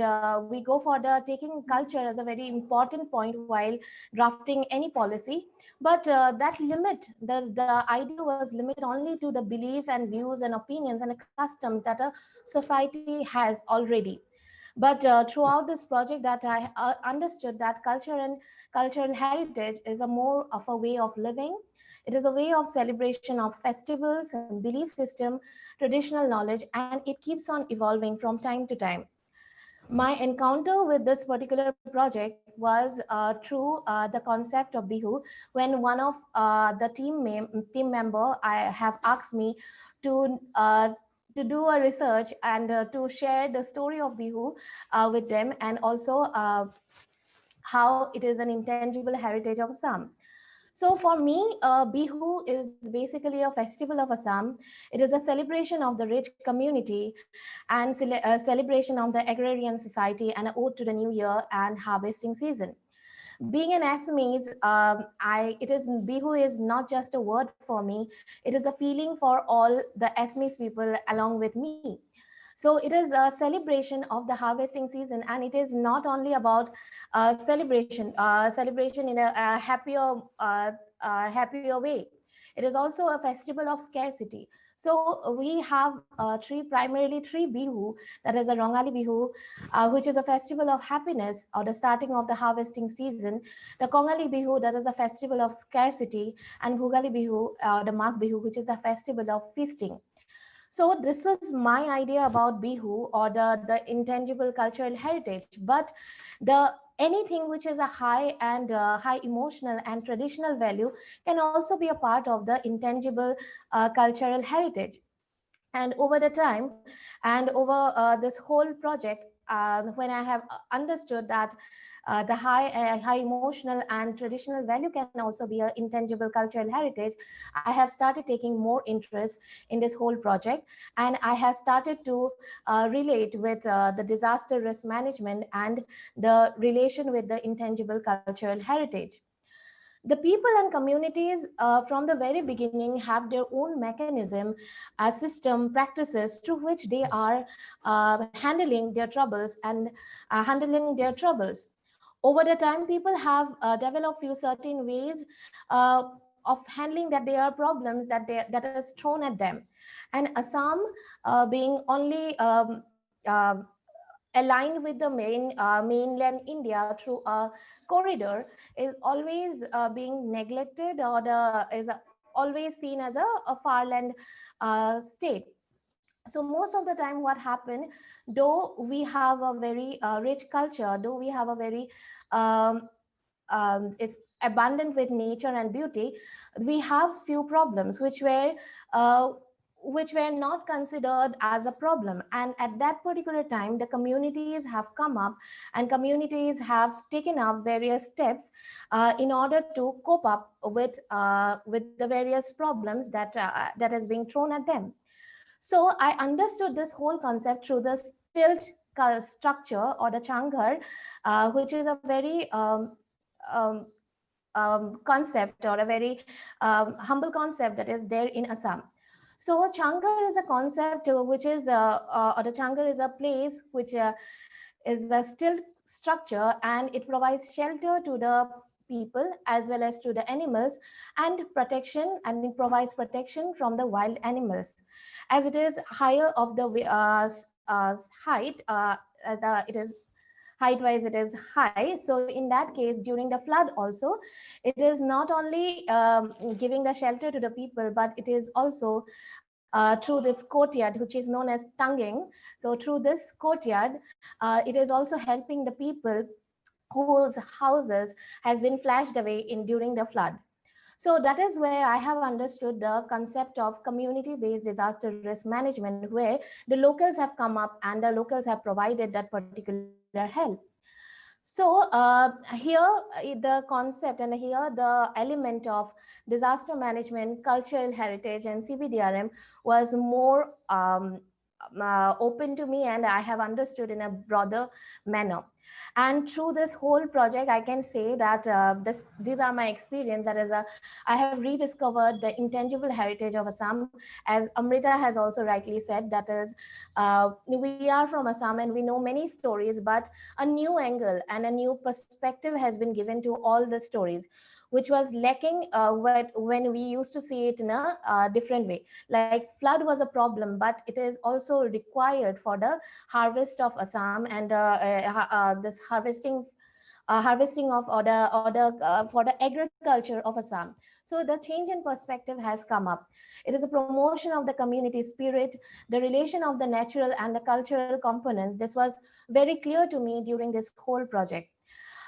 we go for the taking culture as a very important point while drafting any policy. But that limit the idea was limited only to the belief and views and opinions and customs that a society has already. But throughout this project, that I understood that culture and cultural heritage is a more of a way of living. It is a way of celebration of festivals and belief system, traditional knowledge, and it keeps on evolving from time to time. My encounter with this particular project was through the concept of Bihu, when one of the team member I have asked me to do a research and to share the story of Bihu with them, and also how it is an intangible heritage of Assam. So for me, Bihu is basically a festival of Assam. It is a celebration of the rich community and a celebration of the agrarian society and an ode to the new year and harvesting season. Being an Assamese, Bihu is not just a word for me. It is a feeling for all the Assamese people along with me. So it is a celebration of the harvesting season, and it is not only about celebration in a happier way. It is also a festival of scarcity. So we have primarily three Bihu, that is a Rongali Bihu, which is a festival of happiness or the starting of the harvesting season, the Kongali Bihu, that is a festival of scarcity, and Bhugali Bihu, the Magh Bihu, which is a festival of feasting. So this was my idea about Bihu, or the intangible cultural heritage. But the anything which is a high and high emotional and traditional value can also be a part of the intangible cultural heritage. And over the time and over this whole project, when I have understood that the high emotional and traditional value can also be an intangible cultural heritage, I have started taking more interest in this whole project, and I have started to relate with the disaster risk management and the relation with the intangible cultural heritage. The people and communities from the very beginning have their own mechanism, system, practices through which they are handling their troubles and handling their troubles. Over the time, people have developed few certain ways of handling that there are problems that is thrown at them. And Assam, being only aligned with the mainland India through a corridor, is always being neglected, or is always seen as a far land state. So most of the time what happened, though we have a very rich culture, though we have a very um, is abundant with nature and beauty, we have few problems uh, which were not considered as a problem. And at that particular time, the communities have come up and communities have taken up various steps in order to cope up with the various problems that is being thrown at them. So I understood this whole concept through the stilt structure or the changar, which is a very um, concept or a very humble concept that is there in Assam. So changar is a concept which is or the changar is a place which is a stilt structure, and it provides shelter to the people as well as to the animals, and protection, and it provides protection from the wild animals, as it is higher of the height, it is height wise it is high. So in that case, during the flood also, it is not only giving the shelter to the people, but it is also through this courtyard, which is known as tanging. So through this courtyard, it is also helping the people whose houses has been flashed away in during the flood. So that is where I have understood the concept of community-based disaster risk management, where the locals have come up and the locals have provided that particular help. So here the concept and here the element of disaster management, cultural heritage, and CBDRM was more open to me, and I have understood in a broader manner. And through this whole project, I can say that these are my experience. That is, I have rediscovered the intangible heritage of Assam, as Amrita has also rightly said. That is, we are from Assam and we know many stories, but a new angle and a new perspective has been given to all the stories, which was lacking when we used to see it in a different way. Like flood was a problem, but it is also required for the harvest of Assam, and this harvesting of for the agriculture of Assam. So the change in perspective has come up. It is a promotion of the community spirit, the relation of the natural and the cultural components. This was very clear to me during this whole project.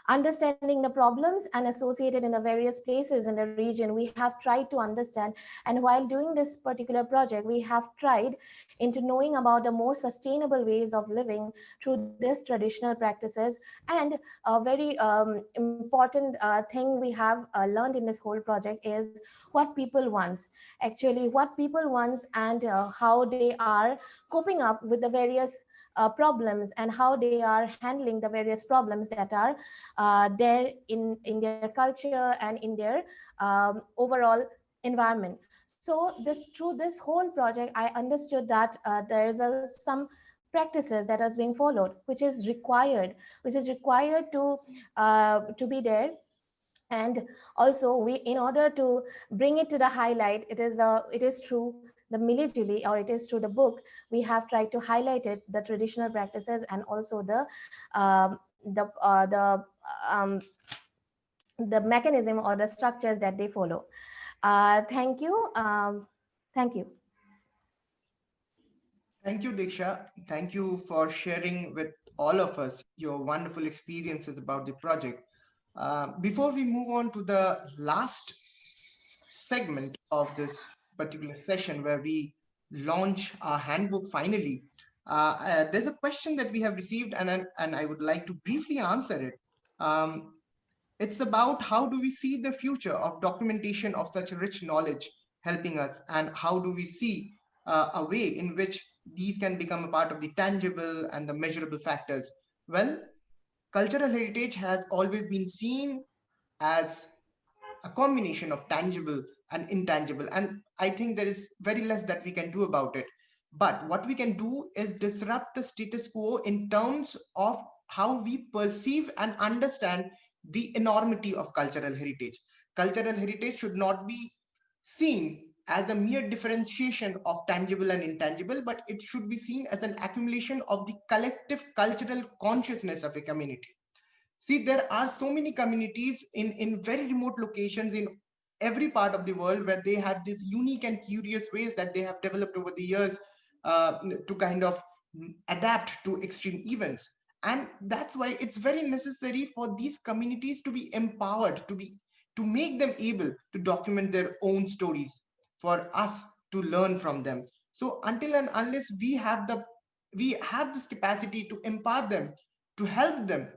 Understanding the problems and associated in the various places in the region, we have tried to understand. And while doing this particular project, we have tried into knowing about the more sustainable ways of living through this traditional practices. And a very important thing we have learned in this whole project is what people wants, actually what people wants, and how they are coping up with the various problems, and how they are handling the various problems that are there in their culture and in their overall environment. So this through this whole project, I understood that there is some practices that is being followed, which is required to be there. And also, we, in order to bring it to the highlight, it is through the Mili-Juli, or it is through the book, we have tried to highlight it, the traditional practices, and also um, the uh, the um, the mechanism or the structures that they follow. Thank you. Thank you. Thank you, Diksha. Thank you for sharing with all of us your wonderful experiences about the project. Before we move on to the last segment of this particular session where we launch our handbook finally, there's a question that we have received, and I would like to briefly answer it. Um, it's about how do we see the future of documentation of such rich knowledge helping us, and how do we see a way in which these can become a part of the tangible and the measurable factors. Well, cultural heritage has always been seen as a combination of tangible and intangible, and I think there is very less that we can do about it. But what we can do is disrupt the status quo in terms of how we perceive and understand the enormity of cultural heritage. Cultural heritage should not be seen as a mere differentiation of tangible and intangible, but it should be seen as an accumulation of the collective cultural consciousness of a community. See, there are so many communities in very remote locations in every part of the world where they have these unique and curious ways that they have developed over the years to kind of adapt to extreme events. And that's why it's very necessary for these communities to be empowered, to make them able to document their own stories for us to learn from them. So until and unless we have this capacity to empower them, to help them,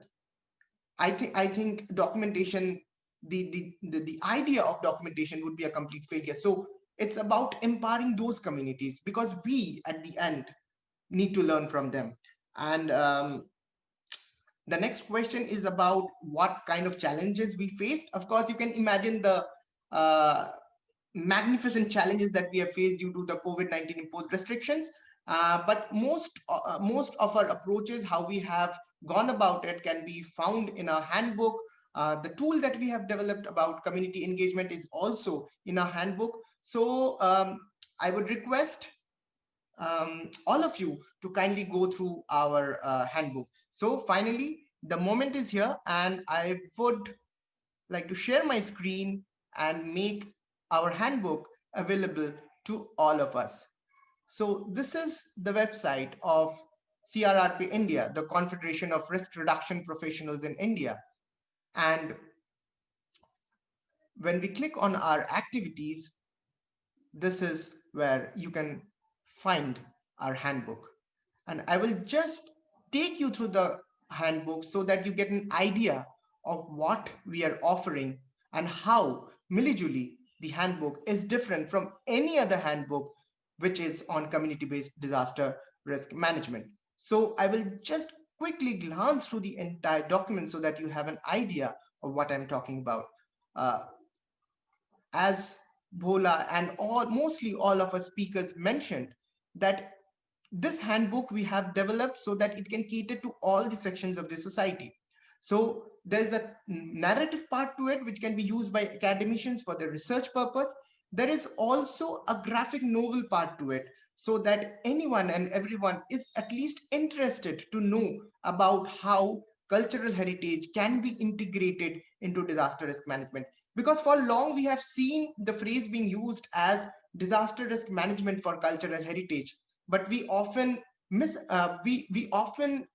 I think documentation, the idea of documentation would be a complete failure. So it's about empowering those communities, because we at the end need to learn from them. And the next question is about what kind of challenges we faced. Of course, you can imagine the uh, magnificent challenges that we have faced due to the COVID-19 imposed restrictions. But most of our approaches, how we have gone about it, can be found in our handbook. The tool that we have developed about community engagement is also in our handbook. So I would request all of you to kindly go through our handbook. So finally, the moment is here, and I would like to share my screen and make our handbook available to all of us. So this is the website of CRRP India, the Confederation of Risk Reduction Professionals in India. And when we click on our activities, this is where you can find our handbook. And I will just take you through the handbook so that you get an idea of what we are offering and how Mili-Juli, the handbook, is different from any other handbook which is on community-based disaster risk management. So I will just quickly glance through the entire document so that you have an idea of what I'm talking about. As Bhola and mostly all of us speakers mentioned, that this handbook we have developed so that it can cater to all the sections of the society. So there's a narrative part to it which can be used by academicians for their research purpose. There is also a graphic novel part to it, so that anyone and everyone is at least interested to know about how cultural heritage can be integrated into disaster risk management. Because for long we have seen the phrase being used as disaster risk management for cultural heritage, but we often we often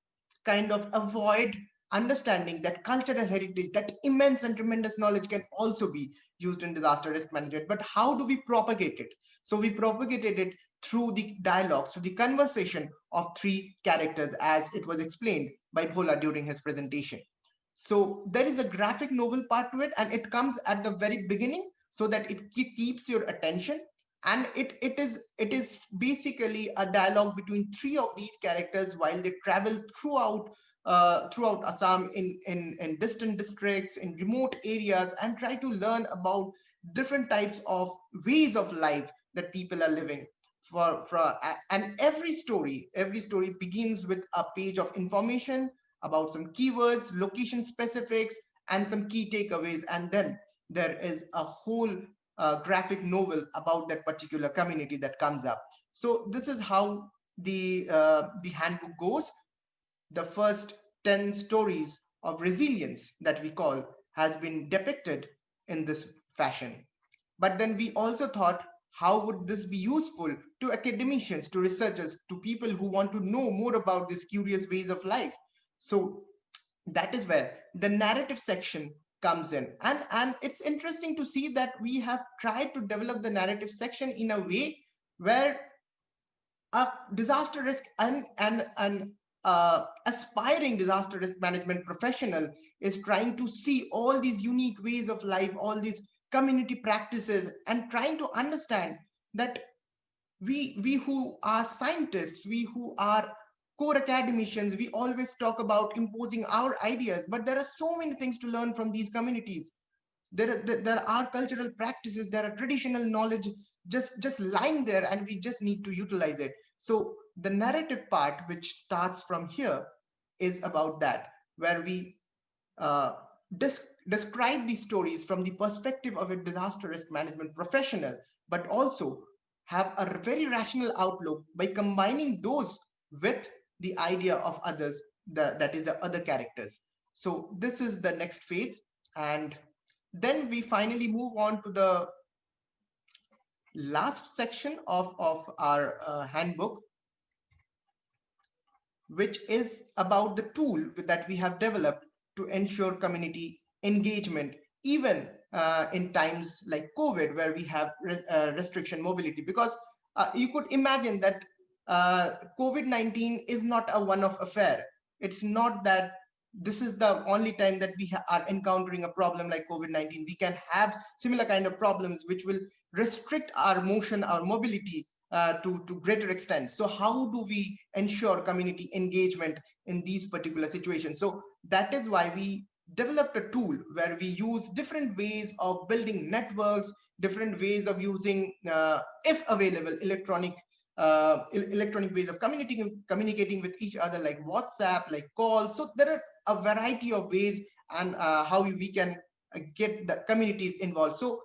kind of avoid understanding that cultural heritage, that immense and tremendous knowledge, can also be used in disaster risk management. But how do we propagate it? So we propagated it through the dialogues, through the conversation of three characters, as it was explained by Bhola during his presentation. So there is a graphic novel part to it, and it comes at the very beginning so that it keeps your attention. And it is basically a dialogue between three of these characters while they travel throughout Assam, in distant districts, in remote areas, and try to learn about different types of ways of life that people are living. And every story begins with a page of information about some keywords, location specifics, and some key takeaways. And then there is a whole graphic novel about that particular community that comes up. So this is how the handbook goes. The first 10 stories of resilience that we call has been depicted in this fashion. But then we also thought, how would this be useful to academicians, to researchers, to people who want to know more about these curious ways of life? So that is where the narrative section comes in. And it's interesting to see that we have tried to develop the narrative section in a way where a disaster risk and aspiring disaster risk management professional is trying to see all these unique ways of life, all these community practices, and trying to understand that we who are scientists, we who are core academicians, we always talk about imposing our ideas, but there are so many things to learn from these communities. There are cultural practices, there are traditional knowledge just lying there, and we just need to utilize it. So the narrative part, which starts from here, is about that, where we describe these stories from the perspective of a disaster risk management professional, but also have a very rational outlook by combining those with the idea of others, that is the other characters. So this is the next phase. And then we finally move on to the last section of our handbook, which is about the tool that we have developed to ensure community engagement, even in times like COVID, where we have restriction mobility. Because you could imagine that COVID-19 is not a one-off affair. It's not that this is the only time that we are encountering a problem like COVID-19. We can have similar kind of problems which will restrict our motion, our mobility to greater extent. So how do we ensure community engagement in these particular situations? So that is why we developed a tool where we use different ways of building networks, different ways of using, if available, electronic ways of communicating with each other, like WhatsApp, like calls. So there are a variety of ways and how we can get the communities involved. So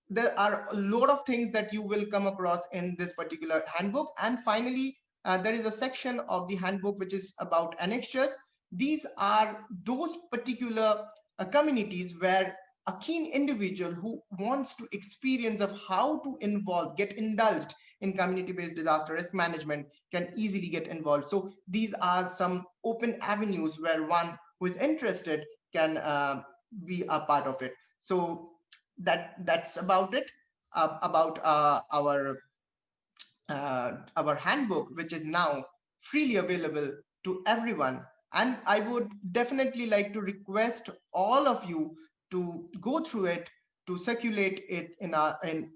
there are a lot of things that you will come across in this particular handbook. And finally, there is a section of the handbook which is about annexures. These are those particular communities where a keen individual who wants to experience of how to get indulged in community-based disaster risk management can easily get involved. So these are some open avenues where one who is interested can be a part of it. So that's about it, about our handbook, which is now freely available to everyone. And I would definitely like to request all of you to go through it, to circulate it in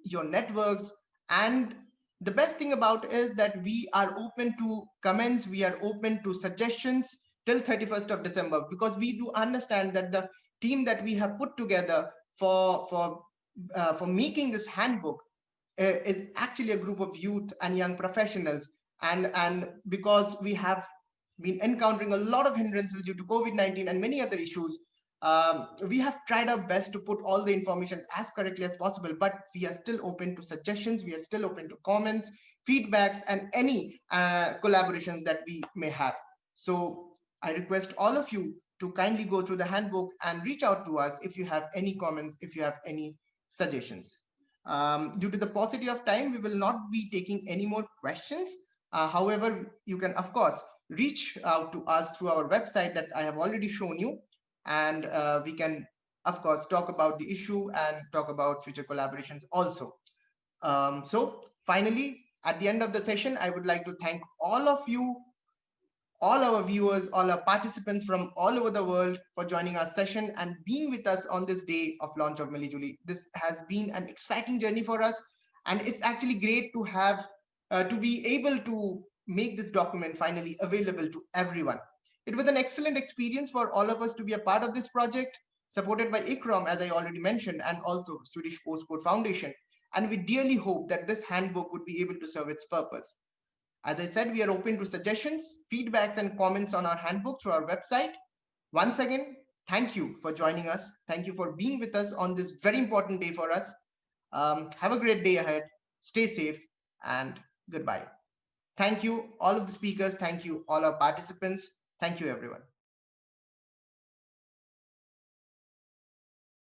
your networks. And the best thing about it is that we are open to comments, we are open to suggestions till 31st of December, because we do understand that the team that we have put together for making this handbook is actually a group of youth and young professionals. And because we have been encountering a lot of hindrances due to COVID-19 and many other issues, we have tried our best to put all the information as correctly as possible, but we are still open to suggestions, we are still open to comments, feedbacks, and any collaborations that we may have. So I request all of you to kindly go through the handbook and reach out to us if you have any comments, if you have any suggestions. Due to the paucity of time, we will not be taking any more questions. However, you can, of course, reach out to us through our website that I have already shown you. And we can, of course, talk about the issue and talk about future collaborations also. So finally, at the end of the session, I would like to thank all of you, all our viewers, all our participants from all over the world for joining our session and being with us on this day of launch of Mili-Juli. This has been an exciting journey for us, and it's actually great to have to be able to make this document finally available to everyone. It was an excellent experience for all of us to be a part of this project, supported by ICROM, as I already mentioned, and also Swedish Postcode Foundation. And we dearly hope that this handbook would be able to serve its purpose. As I said, we are open to suggestions, feedbacks, and comments on our handbook through our website. Once again, thank you for joining us. Thank you for being with us on this very important day for us. Have a great day ahead. Stay safe, and goodbye. Thank you, all of the speakers. Thank you, all our participants. Thank you, everyone.